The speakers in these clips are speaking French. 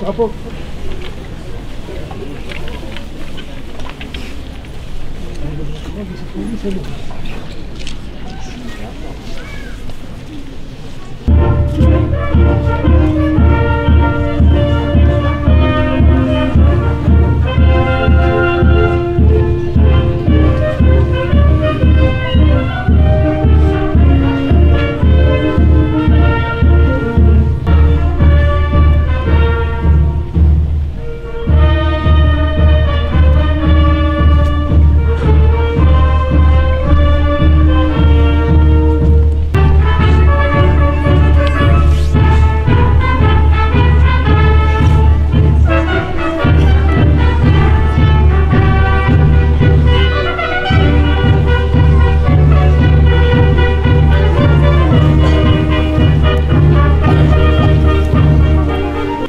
Drapeau.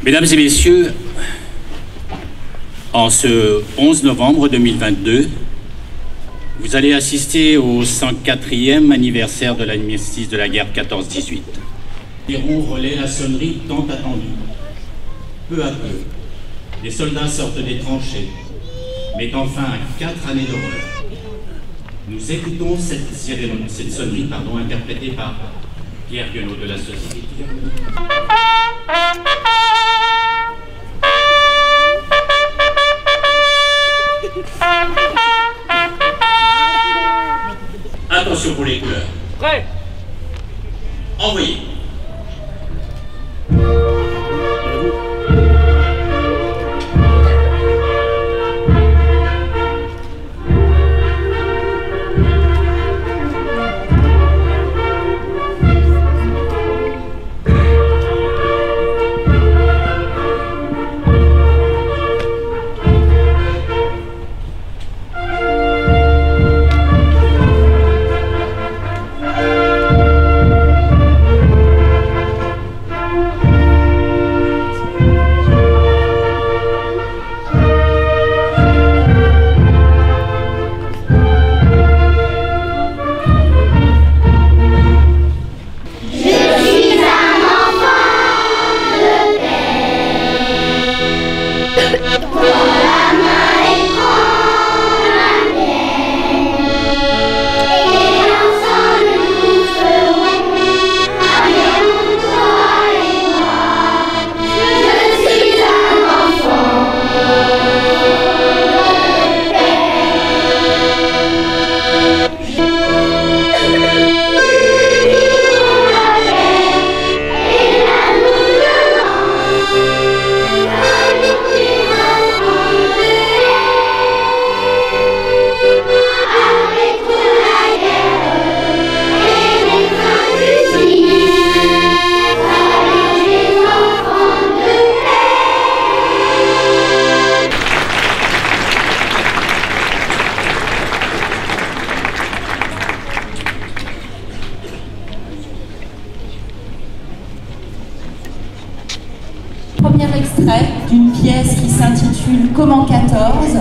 Mesdames et messieurs, en ce 11 novembre 2022, vous allez assister au 104e anniversaire de l'armistice de la guerre 14-18. Les ronds relaient la sonnerie tant attendue. Peu à peu, les soldats sortent des tranchées, mettant fin à 4 années d'horreur. Nous écoutons cette sonnerie interprétée par Pierre Guenot de la Société. Attention pour les couleurs. Prêt. Envoyez. Premier extrait d'une pièce qui s'intitule Comment 14.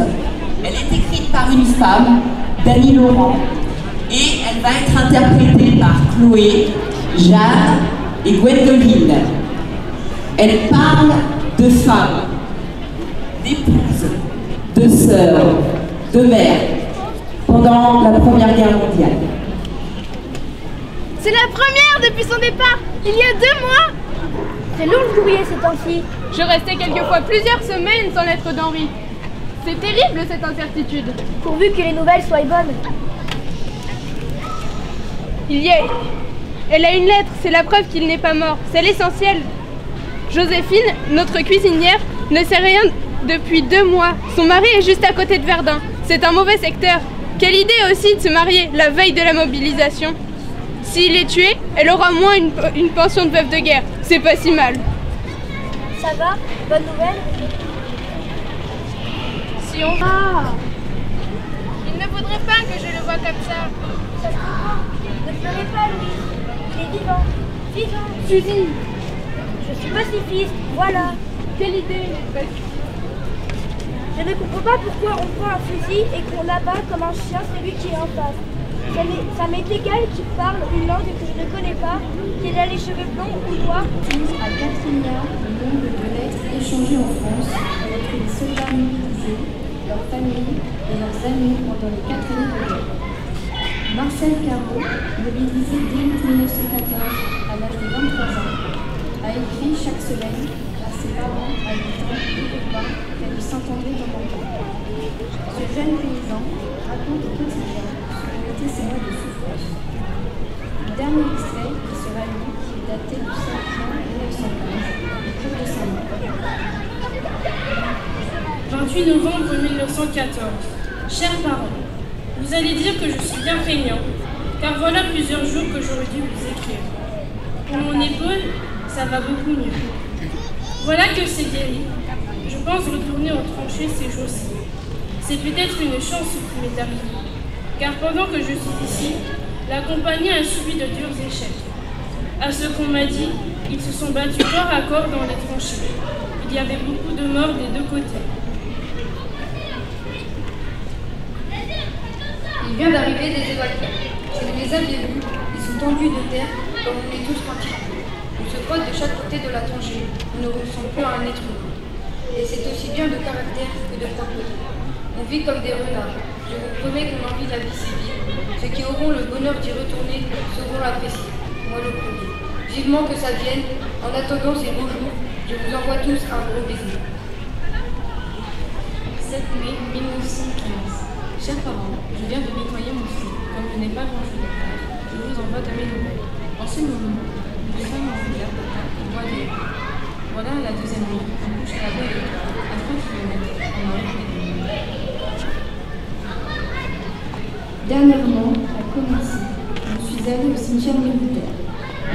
Elle est écrite par une femme, Dany Laurent, et elle va être interprétée par Chloé, Jeanne et Gwendoline. Elle parle de femmes, d'épouses, de sœurs, de mères, pendant la Première Guerre mondiale. C'est la première depuis son départ, il y a 2 mois. C'est long de courir ces temps-ci. Je restais quelquefois plusieurs semaines sans lettre d'Henri. C'est terrible cette incertitude. Pourvu que les nouvelles soient bonnes. Elle a une lettre, c'est la preuve qu'il n'est pas mort. C'est l'essentiel. Joséphine, notre cuisinière, ne sait rien depuis 2 mois. Son mari est juste à côté de Verdun. C'est un mauvais secteur. Quelle idée aussi de se marier la veille de la mobilisation. S'il est tué, elle aura moins une pension de veuve de guerre. C'est pas si mal. Ça va? Bonne nouvelle? Si on va. Il ne voudrait pas que je le voie comme ça. Ça se comprend. Ne pleurez pas, Louise. Il est vivant. Vivant. Julie. Je suis pacifiste, voilà. Quelle idée. Je ne comprends pas pourquoi on prend un fusil et qu'on l'abat comme un chien celui qui est en face. Ça m'est égal qu'il parle une langue que je ne connais pas, qu'il a les cheveux blonds ou noirs. À 4 milliards le nombre de lettres échangées en France avec les soldats mobilisés, leurs familles et leurs amis pendant les 4 années de guerre. Marcel Carreau, mobilisé dès 1914 à l'âge de 23 ans, a écrit chaque semaine à ses parents habitants de Urbain près de Saint-André dans Menton. Ce jeune paysan raconte au quotidien ces mois de souffrance. Le dernier extrait qui sera lu, qui est daté du 5 juin 1915, le jour de sa mort. 28 novembre 1914. Chers parents, vous allez dire que je suis bien feignant, car voilà plusieurs jours que j'aurais dû vous écrire. Pour mon épaule, ça va beaucoup mieux. Voilà que c'est guéri. Je pense retourner aux tranchées ces jours-ci. C'est peut-être une chance qui m'est arrivée. Car pendant que je suis ici, la compagnie a subi de durs échecs. À ce qu'on m'a dit, ils se sont battus corps à corps dans les tranchées. Il y avait beaucoup de morts des deux côtés. Il vient d'arriver des évacués. Si vous les aviez vus, ils sont tendus de terre comme on est tous tranquilles. On se frotte de chaque côté de la tranchée. On ne ressemble plus à un être humain. Et c'est aussi bien de caractère que de propreté. On vit comme des renards. Je vous promets qu'on envie la vie civile. Ceux qui auront le bonheur d'y retourner sauront l'apprécier. Moi le premier. Vivement que ça vienne. En attendant ces beaux jours, je vous envoie tous un gros baiser. 7 mai 1915. Chers parents, je viens de nettoyer mon fil. Comme je n'ai pas grand-chose à faire, je vous envoie de mes nouvelles. En ce moment, nous sommes en hiver au mois de mai. Voilà la deuxième nuit. On couche à la belle à 3 km en Amérique. Dernièrement, à Commercy, je suis allée au cimetière militaire.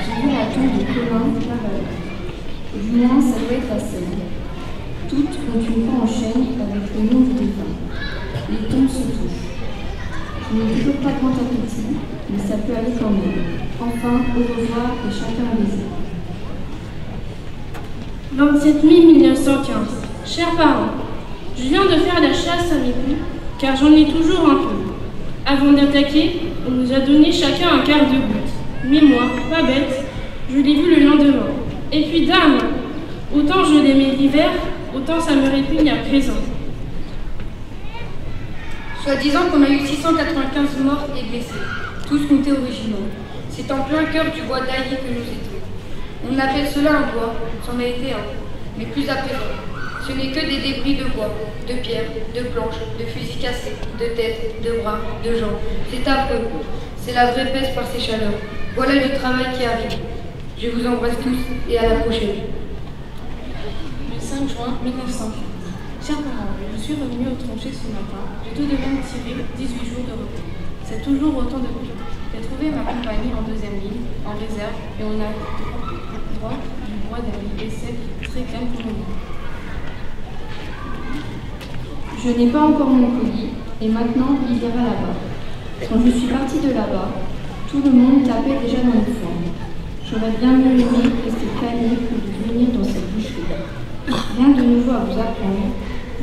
J'ai vu la tombe de Colin Lavalette. Du moins, ça doit être la seule. Toutes ont une croix en chaîne avec le nom du défunt. Les tombes se touchent. Je n'ai toujours pas grand appétit, mais ça peut aller quand même. Enfin, au revoir et chacun un baiser. 27 mai 1915. Chers parents, je viens de faire la chasse à mes coups, car j'en ai toujours un peu. Avant d'attaquer, on nous a donné chacun un quart de goutte. Mais moi, pas bête, je l'ai vu le lendemain. Et puis dame, autant je l'aimais l'hiver, autant ça me répugne à présent. Soi-disant qu'on a eu 695 morts et blessés, tous comptés originaux. C'est en plein cœur du bois d'Ailly que nous étions. On appelle cela un bois, c'en a été un, mais plus à présent. Ce n'est que des débris de bois, de pierres, de planches, de fusils cassés, de têtes, de bras, de jambes. C'est affreux. C'est la vraie peste par ces chaleurs. Voilà le travail qui arrive. Je vous embrasse tous et à la prochaine. Le 5 juin 1915. Chers parents, je suis revenue aux tranchées ce matin. J'ai tout de même tiré 18 jours de repos. C'est toujours autant de prix. J'ai trouvé ma compagnie en deuxième ligne, en réserve, et on a droit du bois d'Ailly et c'est très calme pour nous. Je n'ai pas encore mon colis, et maintenant il ira là-bas. Quand je suis partie de là-bas, tout le monde tapait déjà dans les formes. J'aurais bien mieux aimé rester calme que de venir dans cette boucherie. Rien de nouveau à vous apprendre.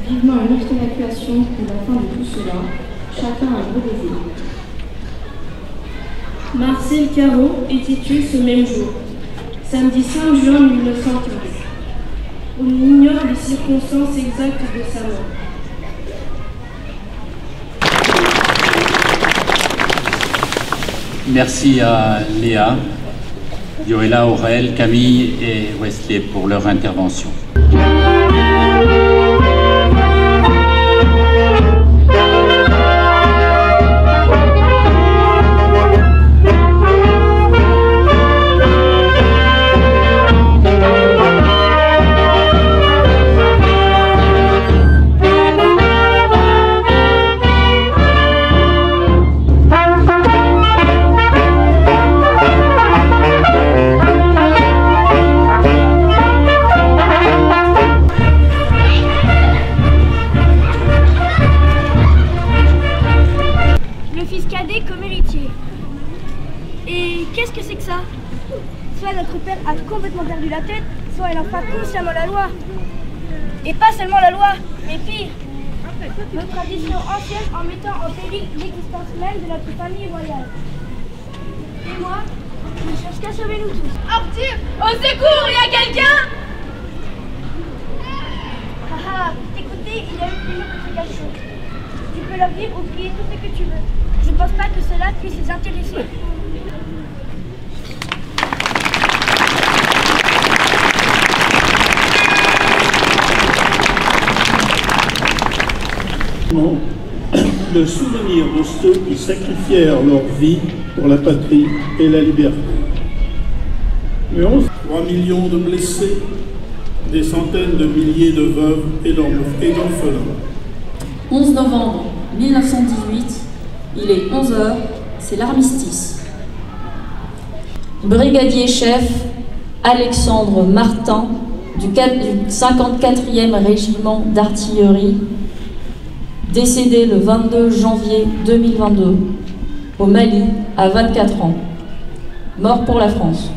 Vivement une autre évacuation pour la fin de tout cela. Chacun un gros baiser. Marcel Carreau était tué ce même jour, samedi 5 juin 1915. On ignore les circonstances exactes de sa mort. Merci à Léa, Yoella, Aurel, Camille et Wesley pour leur intervention. Soit notre père a complètement perdu la tête, soit il enfreint consciemment la loi. Et pas seulement la loi, mais pire, nos traditions anciennes en mettant en péril l'existence même de notre famille royale. Et moi, je ne cherche qu'à sauver nous tous. Arthur, au secours, il y a quelqu'un? Haha, pour t'écouter, il y a une autre quelque chose. Tu peux leur dire ou crier tout ce que tu veux. Je ne pense pas que cela puisse les intéresser. Le souvenir de ceux qui sacrifièrent leur vie pour la patrie et la liberté. Mais 3 millions de blessés, des centaines de milliers de veuves et d'orphelins. 11 novembre 1918, il est 11h, c'est l'armistice. Brigadier chef Alexandre Martin du 54e régiment d'artillerie, décédé le 22 janvier 2022 au Mali à 24 ans, mort pour la France.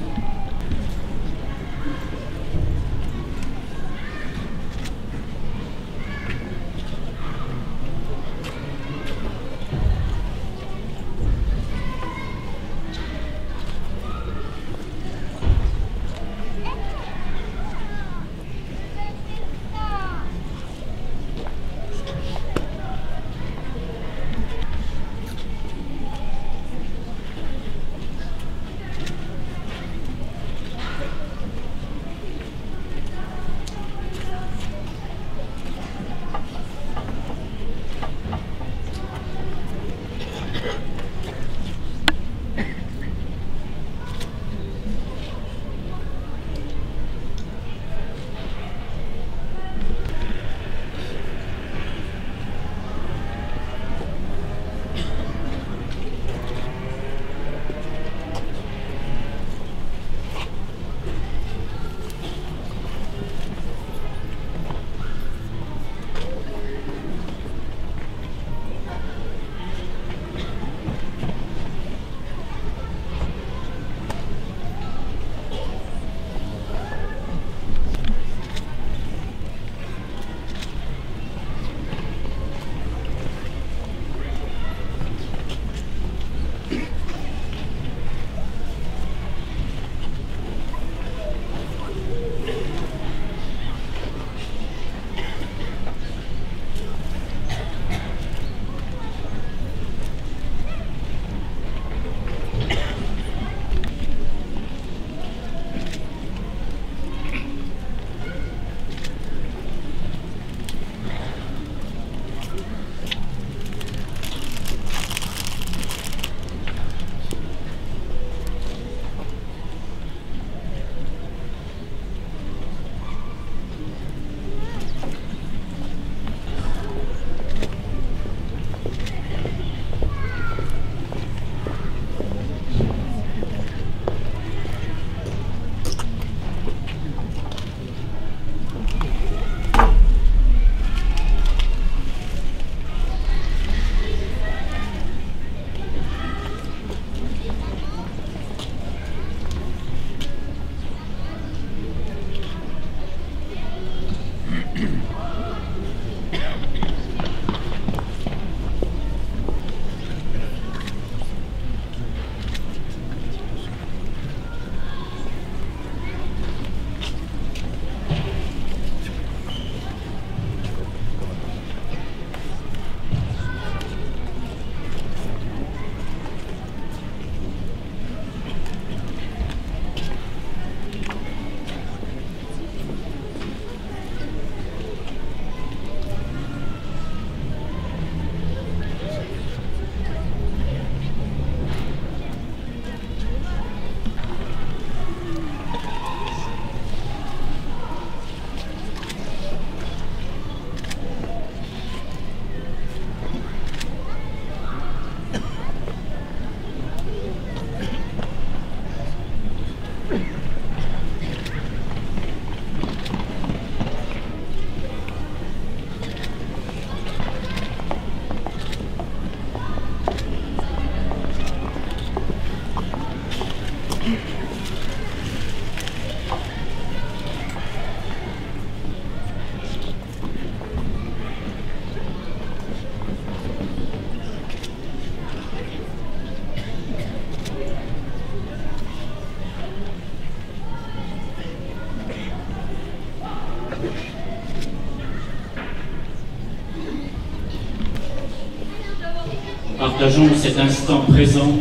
Partageons cet instant présent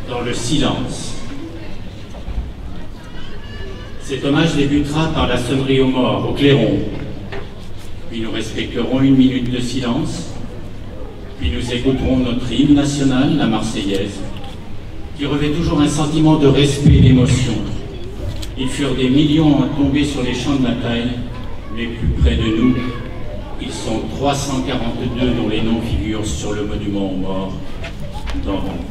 dans le silence. Cet hommage débutera par la sonnerie aux morts, au clairon. Puis nous respecterons 1 minute de silence. Puis nous écouterons notre hymne national, la Marseillaise, qui revêt toujours un sentiment de respect et d'émotion. Ils furent des millions à tomber sur les champs de bataille, mais plus près de nous, ils sont 342 dont les noms figurent sur le monument aux morts d'en haut.